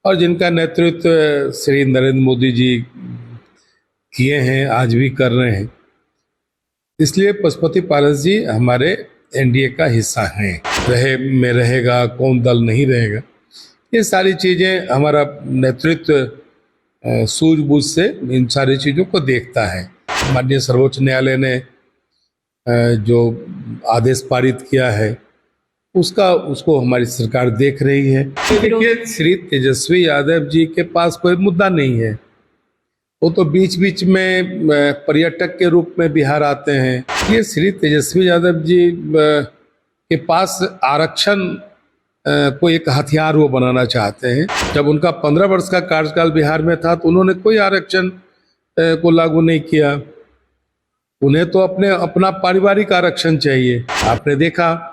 और जिनका नेतृत्व श्री नरेंद्र मोदी जी किए हैं, आज भी कर रहे हैं। इसलिए पशुपति पारस जी हमारे एनडीए का हिस्सा हैं। रहे में रहेगा, कौन दल नहीं रहेगा, ये सारी चीज़ें हमारा नेतृत्व सूझबूझ से इन सारी चीज़ों को देखता है। माननीय सर्वोच्च न्यायालय ने जो आदेश पारित किया है उसको हमारी सरकार देख रही है। देखिए, श्री तेजस्वी यादव जी के पास कोई मुद्दा नहीं है। वो तो बीच बीच में पर्यटक के रूप में बिहार आते हैं। ये श्री तेजस्वी यादव जी के पास आरक्षण को एक हथियार वो बनाना चाहते हैं। जब उनका 15 वर्ष का कार्यकाल बिहार में था तो उन्होंने कोई आरक्षण को लागू नहीं किया। उन्हें तो अपना पारिवारिक आरक्षण चाहिए। आपने देखा,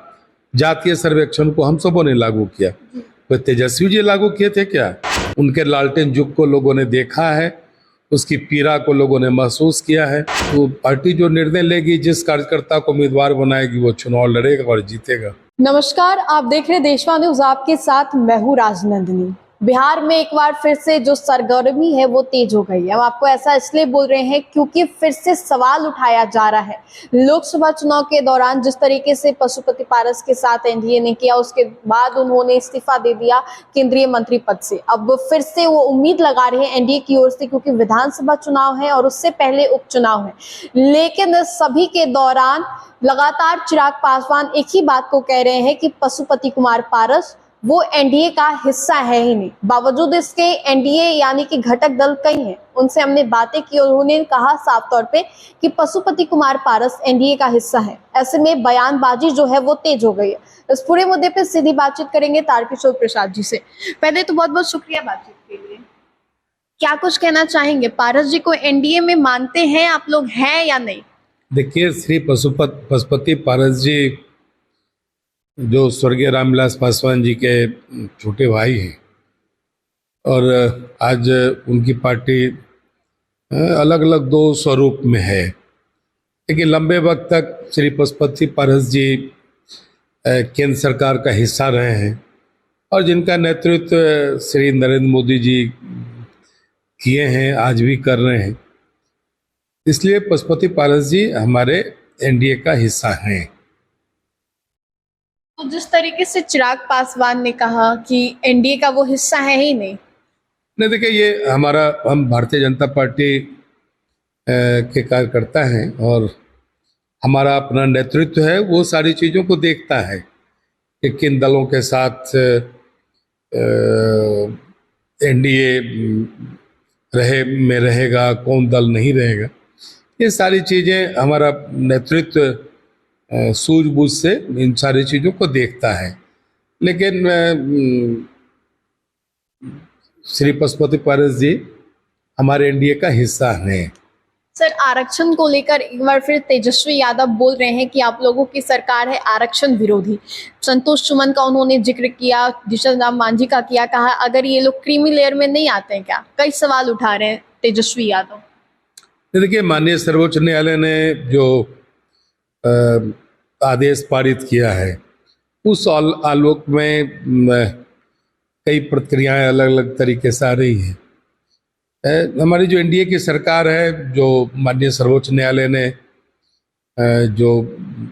जातीय सर्वेक्षण को हम सबों ने लागू किया, तो तेजस्वी जी लागू किए थे क्या? उनके लालटेन युग को लोगों ने देखा है, उसकी पीड़ा को लोगों ने महसूस किया है। तो पार्टी जो निर्णय लेगी, जिस कार्यकर्ता को उम्मीदवार बनाएगी, वो चुनाव लड़ेगा और जीतेगा। नमस्कार, आप देख रहे देशवा न्यूज। आपके साथ मैं हूं राजनंदिनी। बिहार में एक बार फिर से जो सरगर्मी है वो तेज हो गई है। हम आपको ऐसा इसलिए बोल रहे हैं क्योंकि फिर से सवाल उठाया जा रहा है। लोकसभा चुनाव के दौरान जिस तरीके से पशुपति पारस के साथ एनडीए ने किया, उसके बाद उन्होंने इस्तीफा दे दिया केंद्रीय मंत्री पद से। अब फिर से वो उम्मीद लगा रहे हैं एनडीए की ओर से, क्योंकि विधानसभा चुनाव है और उससे पहले उपचुनाव है। लेकिन सभी के दौरान लगातार चिराग पासवान एक ही बात को कह रहे हैं कि पशुपति कुमार पारस वो एनडीए का हिस्सा है ही नहीं। बावजूद इसके एनडीए यानी कि घटक दल कई हैं, उनसे हमने बातें की और उन्होंने कहा साफ तौर पे कि पशुपति कुमार पारस एनडीए का हिस्सा है। ऐसे में बयानबाजी जो है वो तेज हो गई है। इस पूरे मुद्दे पे सीधी बातचीत करेंगे तारकिशोर प्रसाद जी से। पहले तो बहुत बहुत शुक्रिया बातचीत के लिए। क्या कुछ कहना चाहेंगे? पारस जी को एनडीए में मानते हैं आप लोग, हैं या नहीं? देखिए, श्री पशुपति पारस जी जो स्वर्गीय रामविलास पासवान जी के छोटे भाई हैं, और आज उनकी पार्टी अलग अलग दो स्वरूप में है, लेकिन लंबे वक्त तक श्री पशुपति पारस जी केंद्र सरकार का हिस्सा रहे हैं और जिनका नेतृत्व श्री नरेंद्र मोदी जी किए हैं, आज भी कर रहे हैं। इसलिए पशुपति पारस जी हमारे एनडीए का हिस्सा हैं। तो जिस तरीके से चिराग पासवान ने कहा कि एनडीए का वो हिस्सा है ही नहीं। नहीं, देखिए, ये हम भारतीय जनता पार्टी के कार्यकर्ता हैं और हमारा अपना नेतृत्व है, वो सारी चीज़ों को देखता है कि किन दलों के साथ एनडीए रहेगा, कौन दल नहीं रहेगा। ये सारी चीज़ें हमारा नेतृत्व सूझबूझ से इन सारी चीज़ों को देखता है। लेकिन श्री पशुपति पारस जी हमारे एनडीए का हिस्सा हैं। सर, आरक्षण को लेकर एक बार फिर तेजस्वी यादव बोल रहे हैं कि आप लोगों की सरकार है आरक्षण विरोधी। संतोष सुमन का उन्होंने जिक्र किया, जीतन राम मांझी का किया, कहा अगर ये लोग क्रीमी लेयर में नहीं आते हैं क्या? कई सवाल उठा रहे हैं तेजस्वी यादव। देखिए, माननीय सर्वोच्च न्यायालय ने जो आदेश पारित किया है, उस आलोक में कई प्रक्रियाएं अलग अलग तरीके से आ रही हैं। हमारी जो एनडीए की सरकार है, जो माननीय सर्वोच्च न्यायालय ने जो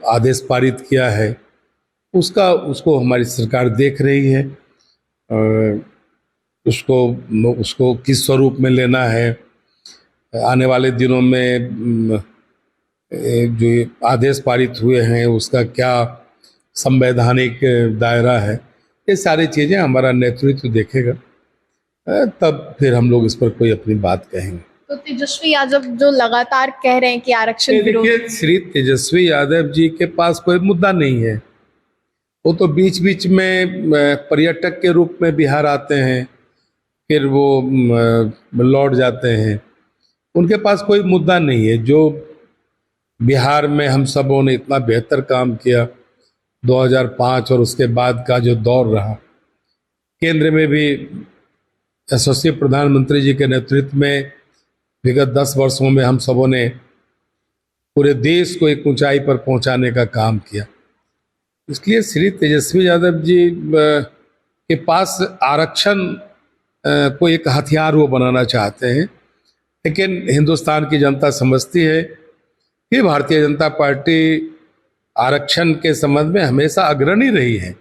आदेश पारित किया है, उसको हमारी सरकार देख रही है। उसको किस स्वरूप में लेना है, आने वाले दिनों में जो आदेश पारित हुए हैं उसका क्या संवैधानिक दायरा है, ये सारी चीज़ें हमारा नेतृत्व देखेगा, तब फिर हम लोग इस पर कोई अपनी बात कहेंगे। तो तेजस्वी यादव जो लगातार कह रहे हैं कि आरक्षण विरोधी। देखिए, श्री तेजस्वी यादव जी के पास कोई मुद्दा नहीं है। वो तो बीच बीच में पर्यटक के रूप में बिहार आते हैं, फिर वो लौट जाते हैं। उनके पास कोई मुद्दा नहीं है। जो बिहार में हम सबों ने इतना बेहतर काम किया 2005 और उसके बाद का जो दौर रहा, केंद्र में भी यशस्वी प्रधानमंत्री जी के नेतृत्व में विगत 10 वर्षों में हम सबों ने पूरे देश को एक ऊंचाई पर पहुंचाने का काम किया। इसलिए श्री तेजस्वी यादव जी के पास आरक्षण को एक हथियार वो बनाना चाहते हैं। लेकिन हिंदुस्तान की जनता समझती है कि भारतीय जनता पार्टी आरक्षण के संबंध में हमेशा अग्रणी रही है।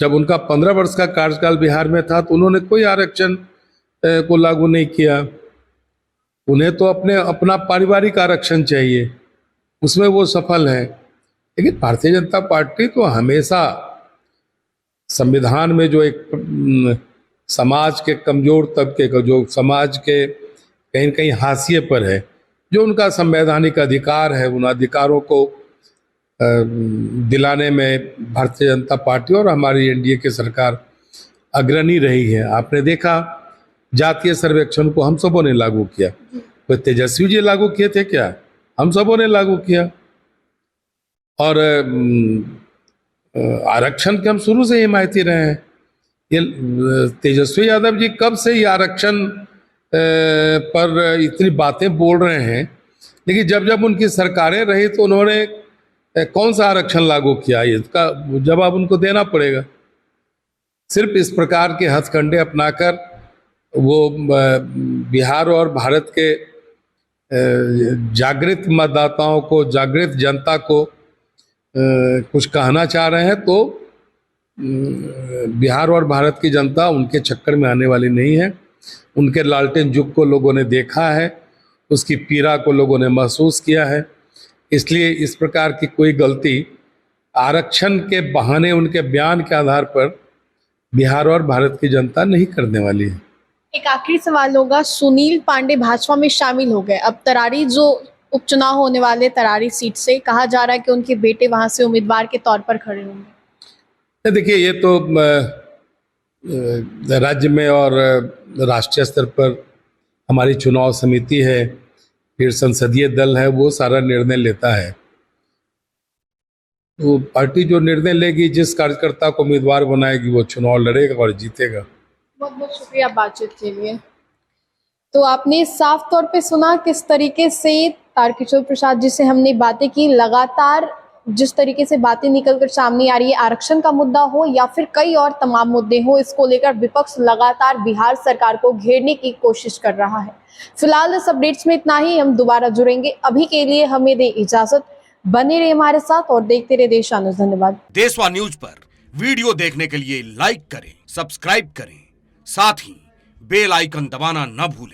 जब उनका 15 वर्ष का कार्यकाल बिहार में था तो उन्होंने कोई आरक्षण को लागू नहीं किया। उन्हें तो अपना पारिवारिक आरक्षण चाहिए, उसमें वो सफल है। लेकिन भारतीय जनता पार्टी तो हमेशा संविधान में जो एक समाज के कमजोर तबके का, जो समाज के कहीं न कहीं हाशिए पर है, जो उनका संवैधानिक अधिकार है, उन अधिकारों को दिलाने में भारतीय जनता पार्टी और हमारी एनडीए की सरकार अग्रणी रही है। आपने देखा जातीय सर्वेक्षण को हम सबों ने लागू किया। तो तेजस्वी जी लागू किए थे क्या? हम सबों ने लागू किया। और आरक्षण के हम शुरू से हिमायती रहे हैं। ये तेजस्वी यादव जी कब से ये आरक्षण पर इतनी बातें बोल रहे हैं, लेकिन जब जब उनकी सरकारें रही तो उन्होंने कौन सा आरक्षण लागू किया, इसका जवाब उनको देना पड़ेगा। सिर्फ इस प्रकार के हथकंडे अपनाकर वो बिहार और भारत के जागृत मतदाताओं को, जागृत जनता को कुछ कहना चाह रहे हैं, तो बिहार और भारत की जनता उनके चक्कर में आने वाली नहीं है। उनके लालटेन युग को लोगों ने देखा है, उसकी पीड़ा को लोगों ने महसूस किया है। इसलिए इस प्रकार की कोई गलती आरक्षण के बहाने, उनके बयान के आधार पर बिहार और भारत की जनता नहीं करने वाली है। एक आखिरी सवाल होगा, सुनील पांडे भाजपा में शामिल हो गए। अब तरारी जो उपचुनाव होने वाले तरारी सीट से कहा जा रहा है कि उनके बेटे वहां से उम्मीदवार के तौर पर खड़े होंगे। देखिए, ये तो राज्य में और राष्ट्रीय स्तर पर हमारी चुनाव समिति है, फिर संसदीय दल है, वो सारा निर्णय लेता है। तो पार्टी जो निर्णय लेगी, जिस कार्यकर्ता को उम्मीदवार बनाएगी, वो चुनाव लड़ेगा और जीतेगा। बहुत बहुत शुक्रिया बातचीत के लिए। तो आपने साफ तौर पे सुना किस तरीके से तारकिशोर प्रसाद जी से हमने बातें की। लगातार जिस तरीके से बातें निकलकर सामने आ रही है, आरक्षण का मुद्दा हो या फिर कई और तमाम मुद्दे हो, इसको लेकर विपक्ष लगातार बिहार सरकार को घेरने की कोशिश कर रहा है। फिलहाल इस अपडेट्स में इतना ही, हम दोबारा जुड़ेंगे। अभी के लिए हमें दे इजाजत, बने रहे हमारे साथ और देखते रहे देशवा न्यूज। धन्यवाद। देशवा न्यूज पर वीडियो देखने के लिए लाइक करें, सब्सक्राइब करें, साथ ही बेल आइकन दबाना न भूलें।